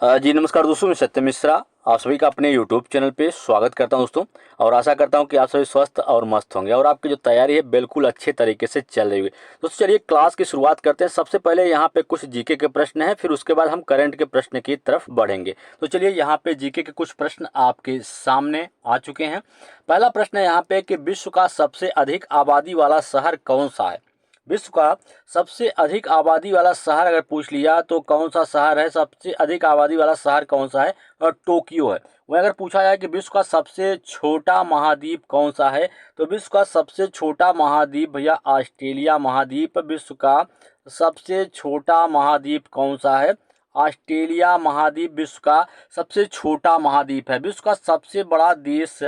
जी नमस्कार दोस्तों, मैं सत्यम मिश्रा आप सभी का अपने यूट्यूब चैनल पे स्वागत करता हूं दोस्तों। और आशा करता हूं कि आप सभी स्वस्थ और मस्त होंगे और आपकी जो तैयारी है बिल्कुल अच्छे तरीके से चल रही है। दोस्तों चलिए क्लास की शुरुआत करते हैं। सबसे पहले यहाँ पे कुछ जीके के प्रश्न हैं, फिर उसके बाद हम करंट के प्रश्न की तरफ बढ़ेंगे। तो चलिए यहाँ पे जीके के कुछ प्रश्न आपके सामने आ चुके हैं। पहला प्रश्न है यहाँ पे कि विश्व का सबसे अधिक आबादी वाला शहर कौन सा है। विश्व का सबसे अधिक आबादी वाला शहर अगर पूछ लिया तो कौन सा शहर है, सबसे अधिक आबादी वाला शहर कौन सा है, और टोक्यो है। वहीं अगर पूछा जाए कि विश्व का सबसे छोटा महाद्वीप कौन सा है, तो विश्व का सबसे छोटा महाद्वीप भैया ऑस्ट्रेलिया महाद्वीप। विश्व का सबसे छोटा महाद्वीप कौन सा है, ऑस्ट्रेलिया महाद्वीप विश्व का सबसे छोटा महाद्वीप है। विश्व का सबसे बड़ा देश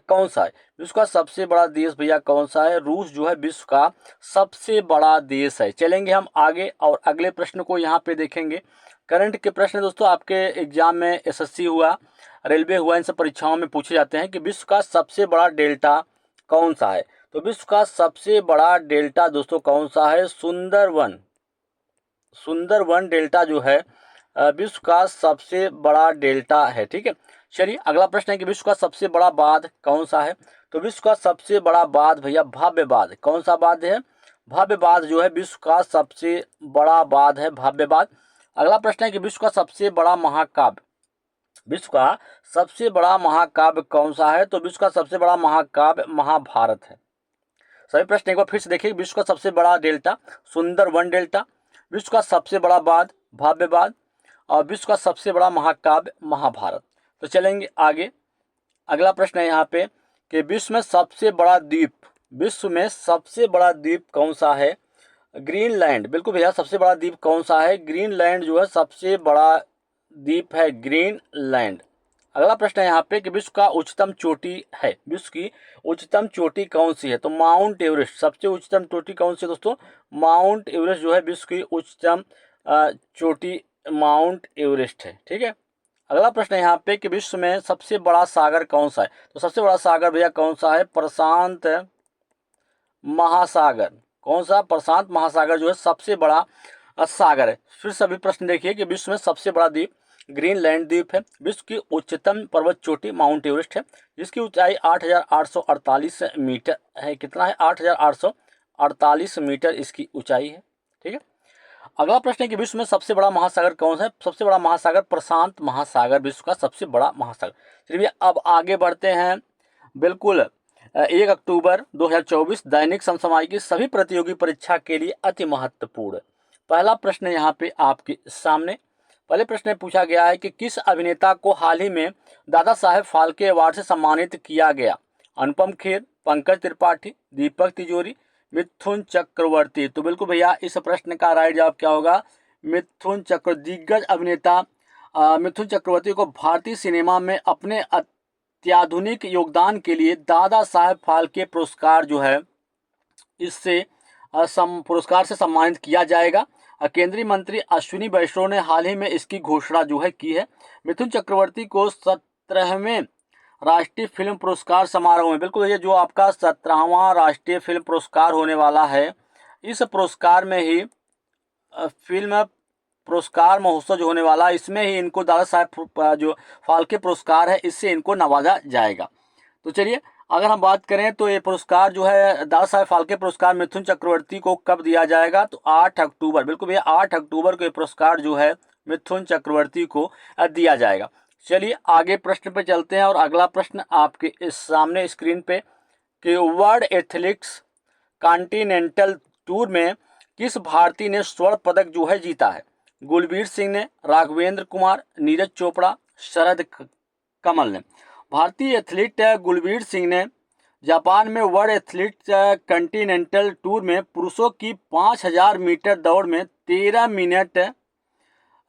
कौन सा है, विश्व का सबसे बड़ा देश भैया कौन सा है, रूस जो है विश्व का सबसे बड़ा देश है। चलेंगे हम आगे और अगले प्रश्न को यहाँ पे देखेंगे। करंट के प्रश्न दोस्तों आपके एग्जाम में एसएससी हुआ, रेलवे हुआ, इन सब परीक्षाओं में पूछे जाते हैं कि विश्व का सबसे बड़ा डेल्टा कौन सा है। तो विश्व का सबसे बड़ा डेल्टा दोस्तों कौन सा है, सुंदरवन। सुंदरवन डेल्टा जो है विश्व का सबसे बड़ा डेल्टा है। ठीक है, चलिए अगला प्रश्न है कि विश्व का सबसे बड़ा बांध कौन सा है। तो विश्व का सबसे बड़ा बांध भैया भव्य बांध। कौन सा बांध है, भव्य बांध जो है विश्व का सबसे बड़ा बांध है, भव्य बांध। अगला प्रश्न है कि विश्व का सबसे बड़ा महाकाव्य, विश्व का सबसे बड़ा महाकाव्य कौन सा है। तो विश्व का सबसे बड़ा महाकाव्य महाभारत है। सभी प्रश्न एक बार फिर से देखिए। विश्व का सबसे बड़ा डेल्टा सुंदरवन डेल्टा, विश्व का सबसे बड़ा बांध भव्य बांध, और विश्व का सबसे बड़ा महाकाव्य महाभारत। तो चलेंगे आगे। अगला प्रश्न है यहाँ पे कि विश्व में सबसे बड़ा द्वीप, विश्व में सबसे बड़ा द्वीप कौन सा है, ग्रीनलैंड। बिल्कुल भैया, सबसे बड़ा द्वीप कौन सा है, ग्रीनलैंड जो है सबसे बड़ा द्वीप है, ग्रीनलैंड। अगला प्रश्न है यहाँ पे कि विश्व का उच्चतम चोटी है, विश्व की उच्चतम चोटी कौन सी है। तो माउंट एवरेस्ट, सबसे उच्चतम चोटी कौन सी है दोस्तों, माउंट एवरेस्ट जो है विश्व की उच्चतम चोटी माउंट एवरेस्ट है। ठीक है, अगला प्रश्न है यहाँ पे कि विश्व में सबसे बड़ा सागर कौन सा है। तो सबसे बड़ा सागर भैया कौन सा है, प्रशांत महासागर। कौन सा, प्रशांत महासागर जो है सबसे बड़ा सागर है। फिर सभी प्रश्न देखिए कि विश्व में सबसे बड़ा द्वीप ग्रीनलैंड द्वीप है, विश्व की उच्चतम पर्वत चोटी माउंट एवरेस्ट है, जिसकी ऊंचाई 8,848 मीटर है। कितना है, 8,848 मीटर इसकी ऊंचाई है। ठीक है, अगला प्रश्न है कि विश्व में सबसे बड़ा महासागर कौन सा है। सबसे बड़ा महासागर प्रशांत महासागर, विश्व का सबसे बड़ा महासागर। चलिए अब आगे बढ़ते हैं। बिल्कुल 1 अक्टूबर 2024 दैनिक समसामयिक की सभी प्रतियोगी परीक्षा के लिए अति महत्वपूर्ण। पहला प्रश्न यहाँ पे आपके सामने, पहले प्रश्न में पूछा गया है कि किस अभिनेता को हाल ही में दादा साहेब फाल्के अवार्ड से सम्मानित किया गया। अनुपम खेर, पंकज त्रिपाठी, दीपक तिजोरी, मिथुन चक्रवर्ती। तो बिल्कुल भैया इस प्रश्न का राइट जवाब क्या होगा, मिथुन चक्र। दिग्गज अभिनेता मिथुन चक्रवर्ती को भारतीय सिनेमा में अपने अत्याधुनिक योगदान के लिए दादा साहेब फाल्के पुरस्कार जो है इससे पुरस्कार से सम्मानित किया जाएगा। केंद्रीय मंत्री अश्विनी वैष्णव ने हाल ही में इसकी घोषणा जो है की है। मिथुन चक्रवर्ती को 17वें राष्ट्रीय फिल्म पुरस्कार समारोह में, बिल्कुल ये जो आपका 17वां राष्ट्रीय फिल्म पुरस्कार होने वाला है, इस पुरस्कार में ही फिल्म पुरस्कार महोत्सव जो होने वाला है, इसमें ही इनको दादा साहेब जो फाल्के पुरस्कार है इससे इनको नवाजा जाएगा। तो चलिए अगर हम बात करें तो ये पुरस्कार जो है दादा साहेब फाल्के पुरस्कार मिथुन चक्रवर्ती को कब दिया जाएगा, तो 8 अक्टूबर। बिल्कुल भैया 8 अक्टूबर को ये पुरस्कार जो है मिथुन चक्रवर्ती को दिया जाएगा। चलिए आगे प्रश्न पे चलते हैं और अगला प्रश्न आपके इस सामने स्क्रीन पे कि वर्ल्ड एथलेटिक्स कॉन्टिनेंटल टूर में किस भारतीय ने स्वर्ण पदक जो है जीता है। गुलबीर सिंह ने, राघवेंद्र कुमार, नीरज चोपड़ा, शरद कमल ने। भारतीय एथलीट गुलबीर सिंह ने जापान में वर्ल्ड एथलीट कॉन्टिनेंटल टूर में पुरुषों की 5000 मीटर दौड़ में 13 मिनट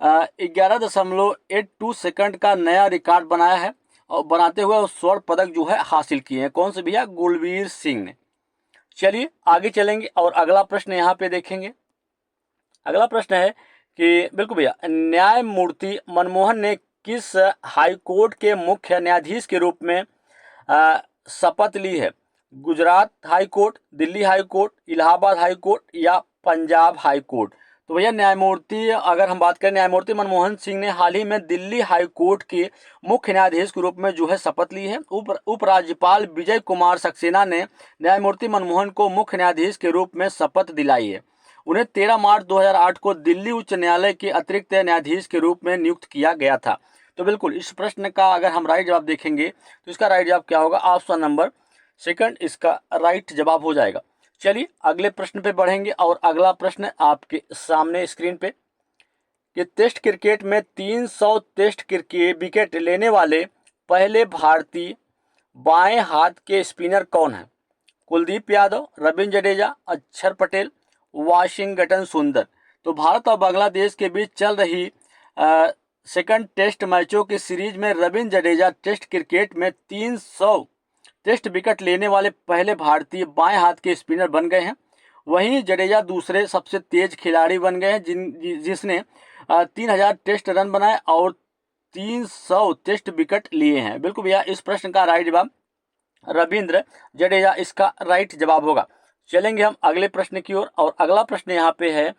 11.82 सेकंड का नया रिकॉर्ड बनाया है और बनाते हुए स्वर्ण पदक जो है हासिल किए हैं। कौन से भैया, गुलबीर सिंह ने। चलिए आगे चलेंगे और अगला प्रश्न यहाँ पे देखेंगे। अगला प्रश्न है कि बिल्कुल भैया न्यायमूर्ति मनमोहन ने किस हाई कोर्ट के मुख्य न्यायाधीश के रूप में शपथ ली है। Gujarat high court, Delhi high court, Allahabad high court या पंजाब हाई कोर्ट। तो भैया न्यायमूर्ति, अगर हम बात करें, न्यायमूर्ति मनमोहन सिंह ने हाल ही में दिल्ली हाई कोर्ट के मुख्य न्यायाधीश के रूप में जो है शपथ ली है। उपराज्यपाल विजय कुमार सक्सेना ने न्यायमूर्ति मनमोहन को मुख्य न्यायाधीश के रूप में शपथ दिलाई है। उन्हें 13 मार्च 2008 को दिल्ली उच्च न्यायालय के अतिरिक्त न्यायाधीश के रूप में नियुक्त किया गया था। तो बिल्कुल इस प्रश्न का अगर हम राइट जवाब देखेंगे तो इसका राइट जवाब क्या होगा? ऑप्शन नंबर सेकंड इसका राइट जवाब हो जाएगा। चलिए अगले प्रश्न पे बढ़ेंगे और अगला प्रश्न आपके सामने स्क्रीन पे कि टेस्ट क्रिकेट में 300 टेस्ट क्रिकेट विकेट लेने वाले पहले भारतीय बाएं हाथ के स्पिनर कौन है? कुलदीप यादव, रविंद्र जडेजा, अक्षर पटेल, वाशिंगटन सुंदर। तो भारत और बांग्लादेश के बीच चल रही सेकंड टेस्ट मैचों की सीरीज में रविंद्र जडेजा टेस्ट क्रिकेट में 300 टेस्ट विकेट लेने वाले पहले भारतीय बाएं हाथ के स्पिनर बन गए हैं। वहीं जडेजा दूसरे सबसे तेज खिलाड़ी बन गए हैं जिसने 3000 टेस्ट रन बनाए और 300 टेस्ट विकेट लिए हैं। बिल्कुल भैया इस प्रश्न का राइट जवाब रविंद्र जडेजा इसका राइट जवाब होगा। चलेंगे हम अगले प्रश्न की ओर और अगला प्रश्न यहाँ पे है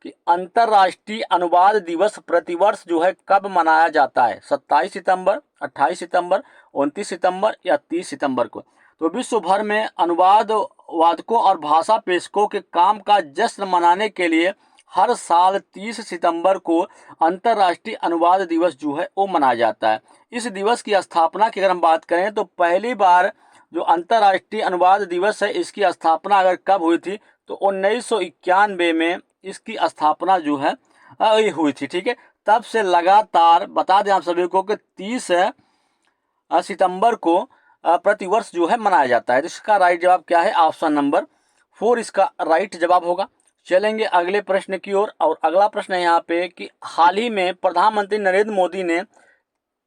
कि अंतर्राष्ट्रीय अनुवाद दिवस प्रतिवर्ष जो है कब मनाया जाता है? 27 सितंबर, 28 सितंबर, 29 सितंबर या 30 सितंबर को? तो विश्व भर में अनुवाद वादकों और भाषा प्रेषकों के काम का जश्न मनाने के लिए हर साल 30 सितंबर को अंतर्राष्ट्रीय अनुवाद दिवस जो है वो मनाया जाता है। इस दिवस की स्थापना की अगर हम बात करें तो पहली बार जो अंतर्राष्ट्रीय अनुवाद दिवस है इसकी स्थापना अगर कब हुई थी तो 1991 में इसकी स्थापना जो है हुई थी। ठीक है, तब से लगातार बता दें आप सभी को कि 30 सितंबर को प्रतिवर्ष जो है मनाया जाता है। तो इसका राइट जवाब क्या है? ऑप्शन नंबर 4 इसका राइट जवाब होगा। चलेंगे अगले प्रश्न की ओर और अगला प्रश्न है यहाँ पे कि हाल ही में प्रधानमंत्री नरेंद्र मोदी ने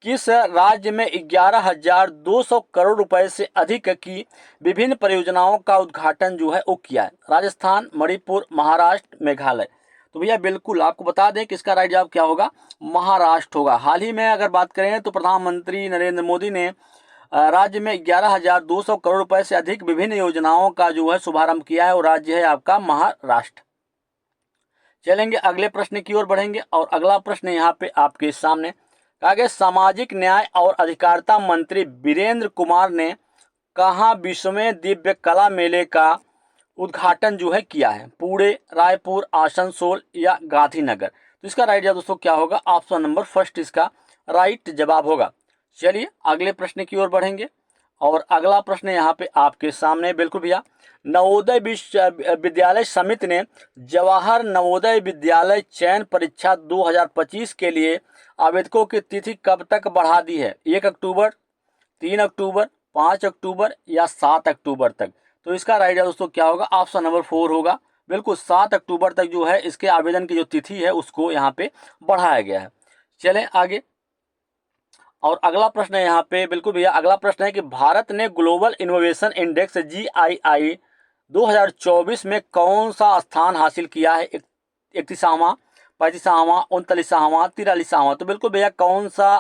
किस राज्य में 11,200 करोड़ रुपए से अधिक की विभिन्न परियोजनाओं का उद्घाटन जो है वो किया है? राजस्थान, मणिपुर, महाराष्ट्र, मेघालय। तो भैया बिल्कुल आपको बता दें कि इसका राइट जवाब क्या होगा? महाराष्ट्र होगा। हाल ही में अगर बात करें तो प्रधानमंत्री नरेंद्र मोदी ने राज्य में 11,200 करोड़ रुपए से अधिक विभिन्न योजनाओं का जो है शुभारंभ किया है और राज्य है आपका महाराष्ट्र। चलेंगे अगले प्रश्न की ओर बढ़ेंगे और अगला प्रश्न यहाँ पे आपके सामने कहा गया सामाजिक न्याय और अधिकारिता मंत्री वीरेंद्र कुमार ने कहाँ विश्वमें दिव्य कला मेले का उद्घाटन जो है किया है? पुणे, रायपुर, आसनसोल या गांधीनगर। तो इसका राइट जवाब दोस्तों क्या होगा? ऑप्शन नंबर फर्स्ट इसका राइट जवाब होगा। चलिए अगले प्रश्न की ओर बढ़ेंगे और अगला प्रश्न यहाँ पे आपके सामने बिल्कुल भैया नवोदय विद्यालय समिति ने जवाहर नवोदय विद्यालय चयन परीक्षा 2025 के लिए आवेदकों की तिथि कब तक बढ़ा दी है? 1 अक्टूबर, 3 अक्टूबर, 5 अक्टूबर या 7 अक्टूबर तक? तो इसका राइट दोस्तों क्या होगा? ऑप्शन नंबर 4 होगा। बिल्कुल 7 अक्टूबर तक जो है इसके आवेदन की जो तिथि है उसको यहाँ पे बढ़ाया गया है। चलें आगे और अगला प्रश्न है यहाँ पे बिल्कुल भैया अगला प्रश्न है कि भारत ने ग्लोबल इनोवेशन इंडेक्स GII 2024 में कौन सा स्थान हासिल किया है? 31वां, 35वां, 39वां, 43वां? तो बिल्कुल भैया कौन सा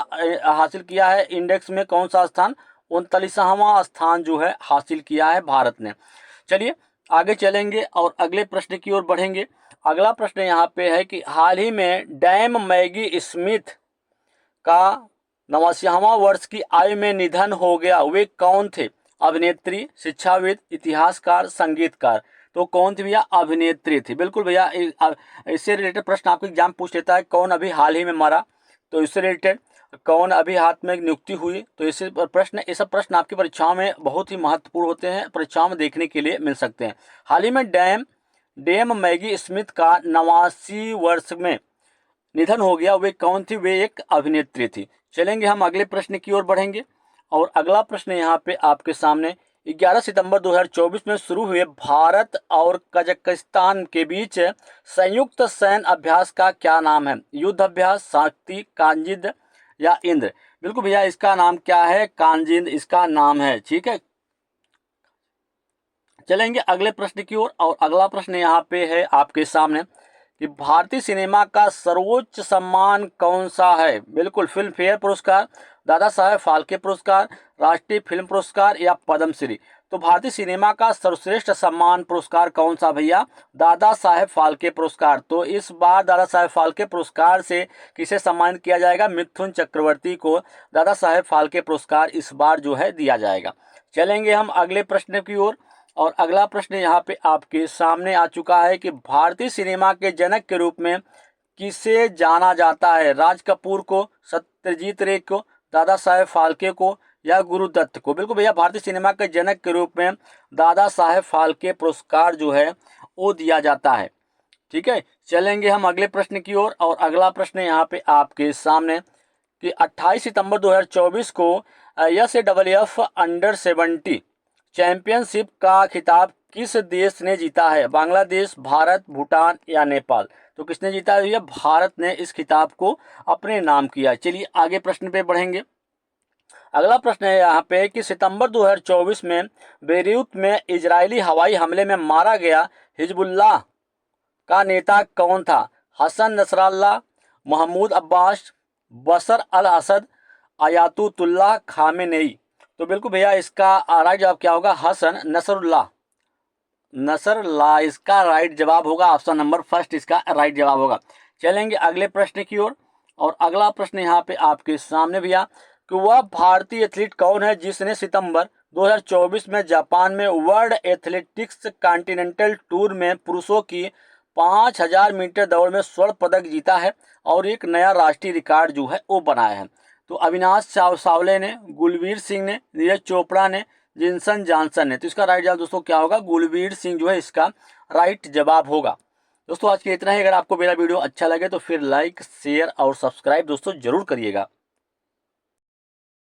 हासिल किया है इंडेक्स में? कौन सा स्थान? 39वां स्थान जो है हासिल किया है भारत ने। चलिए आगे चलेंगे और अगले प्रश्न की ओर बढ़ेंगे। अगला प्रश्न यहाँ पे है कि हाल ही में डैम मैगी स्मिथ का 89वां वर्ष की आयु में निधन हो गया, वे कौन थे? अभिनेत्री, शिक्षाविद, इतिहासकार, संगीतकार? तो कौन थी भैया? अभिनेत्री थी। बिल्कुल भैया इससे रिलेटेड प्रश्न आपको एग्जाम पूछ लेता है कौन अभी हाल ही में मरा, तो इससे रिलेटेड कौन अभी हाथ में नियुक्ति हुई, तो इससे प्रश्न ये सब प्रश्न आपकी परीक्षाओं में बहुत ही महत्वपूर्ण होते हैं, परीक्षाओं में देखने के लिए मिल सकते हैं। हाल ही में डैम मैगी स्मिथ का 89 वर्ष में निधन हो गया, वे कौन थी? वे एक अभिनेत्री थी। चलेंगे हम अगले प्रश्न की ओर बढ़ेंगे और अगला प्रश्न यहाँ पे आपके सामने 11 सितंबर 2024 में शुरू हुए भारत और कजाकिस्तान के बीच संयुक्त सैन्य अभ्यास का क्या नाम है? युद्ध अभ्यास, शक्ति, कांजिद या इंद्र? बिल्कुल भैया इसका नाम क्या है? कांजिद इसका नाम है। ठीक है, चलेंगे अगले प्रश्न की ओर और अगला प्रश्न यहाँ पे है आपके सामने कि भारतीय सिनेमा का सर्वोच्च सम्मान कौन सा है? बिल्कुल फिल्म फेयर पुरस्कार, दादा साहेब फाल्के पुरस्कार, राष्ट्रीय फिल्म पुरस्कार या पद्मश्री? तो भारतीय सिनेमा का सर्वश्रेष्ठ सम्मान पुरस्कार कौन सा भैया? दादा साहेब फाल्के पुरस्कार। तो इस बार दादा साहेब फाल्के पुरस्कार से किसे सम्मानित किया जाएगा? मिथुन चक्रवर्ती को दादा साहेब फाल्के पुरस्कार इस बार जो है दिया जाएगा। चलेंगे हम अगले प्रश्न की ओर, और अगला प्रश्न यहाँ पे आपके सामने आ चुका है कि भारतीय सिनेमा के जनक के रूप में किसे जाना जाता है? राज कपूर को, सत्यजीत रे को, दादा साहेब फाल्के को, या गुरुदत्त को? बिल्कुल भैया, भारतीय सिनेमा के जनक के रूप में दादा साहेब फाल्के पुरस्कार जो है वो दिया जाता है। ठीक है, चलेंगे हम अगले प्रश्न की ओर, और अगला प्रश्न यहाँ पे आपके सामने कि 28 सितंबर 2024 को एसएडब्ल्यूएफ अंडर-70 चैंपियनशिप का खिताब किस देश ने जीता है? बांग्लादेश, भारत, भूटान या नेपाल? तो किसने जीता है भैया? भारत ने इस खिताब को अपने नाम किया। चलिए आगे प्रश्न पे बढ़ेंगे। अगला प्रश्न है यहाँ पे कि सितंबर 2024 में बेरूत में इजरायली हवाई हमले में मारा गया हिजबुल्लाह का नेता कौन था? हसन नसरल्लाह, महमूद अब्बास, बशर अल असद, आयातुल्लाह खामेनेई? तो बिल्कुल भैया, इसका राइट जवाब क्या होगा? हसन नसरुल्लाह, नसरल्लाह इसका राइट जवाब होगा। ऑप्शन नंबर फर्स्ट इसका राइट जवाब होगा। चलेंगे अगले प्रश्न की ओर, और अगला प्रश्न यहाँ पे आपके सामने भैया कि वह भारतीय एथलीट कौन है जिसने सितंबर 2024 में जापान में वर्ल्ड एथलेटिक्स कॉन्टिनेंटल टूर में पुरुषों की 5000 मीटर दौड़ में स्वर्ण पदक जीता है और एक नया राष्ट्रीय रिकॉर्ड जो है वो बनाया है? तो अविनाश सावले ने, गुलवीर सिंह ने, नीरज चोपड़ा ने, जिनसन जॉनसन ने? तो इसका राइट जवाब दोस्तों क्या होगा? गुलवीर सिंह जो है इसका राइट जवाब होगा। दोस्तों आज के इतना ही। अगर आपको मेरा वीडियो अच्छा लगे तो फिर लाइक, शेयर और सब्सक्राइब दोस्तों जरूर करिएगा।